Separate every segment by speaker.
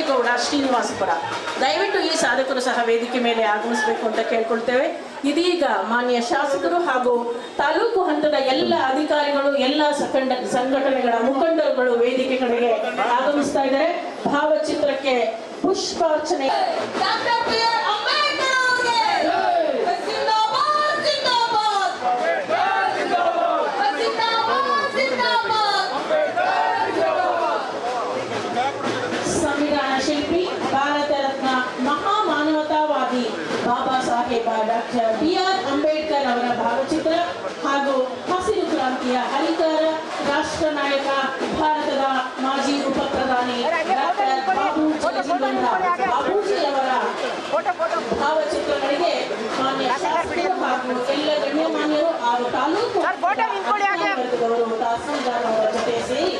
Speaker 1: ಹನುಮಂತೇಗೌಡ ಶ್ರೀನಿವಾಸಪುರ. ದಯವಿಟ್ಟು ಈ ಸಾಧಕರು ಸಹ ವೇದಿಕೆ ಮೇಲೆ ಆಗಮಿಸಬೇಕು ಅಂತ ಕೇಳ್ಕೊಳ್ತೇವೆ. ಇದೀಗ ಮಾನ್ಯ ಶಾಸಕರು ಹಾಗೂ ತಾಲೂಕು ಹಂತದ ಎಲ್ಲ ಅಧಿಕಾರಿಗಳು, ಎಲ್ಲ ಸಂಘಟನೆಗಳ ಮುಖಂಡರುಗಳು ವೇದಿಕೆ ಕಡೆಗೆ ಆಗಮಿಸ್ತಾ ಇದ್ದಾರೆ. ಭಾವಚಿತ್ರಕ್ಕೆ ಪುಷ್ಪಾರ್ಚನೆ. ಸಂವಿಧಾನ ಶಿಲ್ಪಿ, ಭಾರತ ರತ್ನ, ಮಹಾಮಾನವತಾವಾದಿ ಬಾಬಾ ಸಾಹೇಬ ಡಾಕ್ಟರ್ ಬಿ.ಆರ್. ಅಂಬೇಡ್ಕರ್ ಅವರ ಭಾವಚಿತ್ರ ಹಾಗೂ ಹಸಿರು ಕ್ರಾಂತಿಯ ಹರಿಕಾರ, ರಾಷ್ಟ್ರ ನಾಯಕ, ಭಾರತದ ಮಾಜಿ ಉಪ ಪ್ರಧಾನಿ ಡಾಕ್ಟರ್ ಬಾಬೂಜಿ ಅವರ ಭಾವಚಿತ್ರಗಳಿಗೆ ಮಾನ್ಯ ಶಾಸಕರು ಹಾಗೂ ಎಲ್ಲ ಗಣ್ಯಮಾನ್ಯರು ಹಾಗೂ ತಾಲೂಕು ವರ್ಗದವರು ತಹಸೀಲ್ದಾರ್ ಅವರ ಜೊತೆ ಸೇರಿ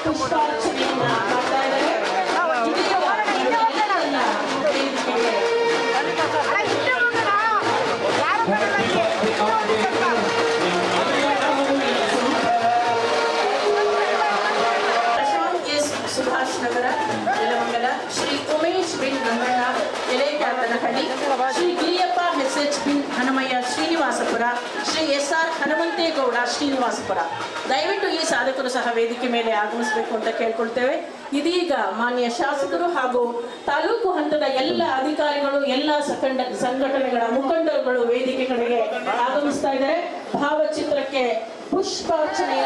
Speaker 1: ಪುಷ್ಪಾರ್ಚನೆಯನ್ನ ಮಾಡ್ತಾ ಇದ್ದಾರೆ. ಪ್ರಶಾಂತ್ ಎಸ್ ಸುಭಾಷ್ ನಗರ ನೆಲಮಂಗಲ, ಶ್ರೀ ಉಮೇಶ್ ಬಿನ್ ಗಂಗಣ್ಣ ಎಲೆಕಾತನಹಳ್ಳಿ, ಶ್ರೀ ಗಿರಿಯಪ್ಪ ಎಸ್.ಎಚ್. ಬಿನ್ ಹನುಮಯ್ಯ ಶ್ರೀನಿವಾಸಪುರ, ಶ್ರೀ ಎಸ್.ಆರ್. ಹನುಮಂತೇಗೌಡ ಶ್ರೀನಿವಾಸಪುರ. ದಯವಿಟ್ಟು ಈ ಸಾಧಕರು ಸಹ ವೇದಿಕೆ ಮೇಲೆ ಆಗಮಿಸಬೇಕು ಅಂತ ಕೇಳ್ಕೊಳ್ತೇವೆ. ಇದೀಗ ಮಾನ್ಯ ಶಾಸಕರು ಹಾಗೂ ತಾಲೂಕು ಹಂತದ ಎಲ್ಲ ಅಧಿಕಾರಿಗಳು, ಎಲ್ಲ ಸಂಘಟನೆಗಳ ಮುಖಂಡರುಗಳು ವೇದಿಕೆ ಕಡೆಗೆ ಆಗಮಿಸ್ತಾ ಇದ್ದಾರೆ. ಭಾವಚಿತ್ರಕ್ಕೆ ಪುಷ್ಪಾರ್ಚನೆ.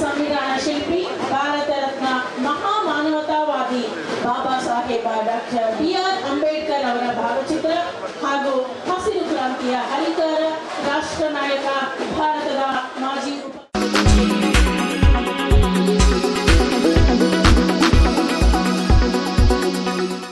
Speaker 1: ಸಂವಿಧಾನ ಶಿಲ್ಪಿ, ಭಾರತ ರತ್ನ, ಮಹಾಮಾನವತಾವಾದಿ ಬಾಬಾ ಸಾಹೇಬ ಡಾಕ್ಟರ್ ಬಿ.ಆರ್. ಅಂಬೇಡ್ಕರ್ ಅವರ ಭಾವಚಿತ್ರ ಹಾಗೂ ಹಸಿರು ಕ್ರಾಂತಿಯ ಹರಿಕಾರ, ರಾಷ್ಟ್ರ ನಾಯಕ, ಭಾರತದ ಮಾಜಿ ಉಪ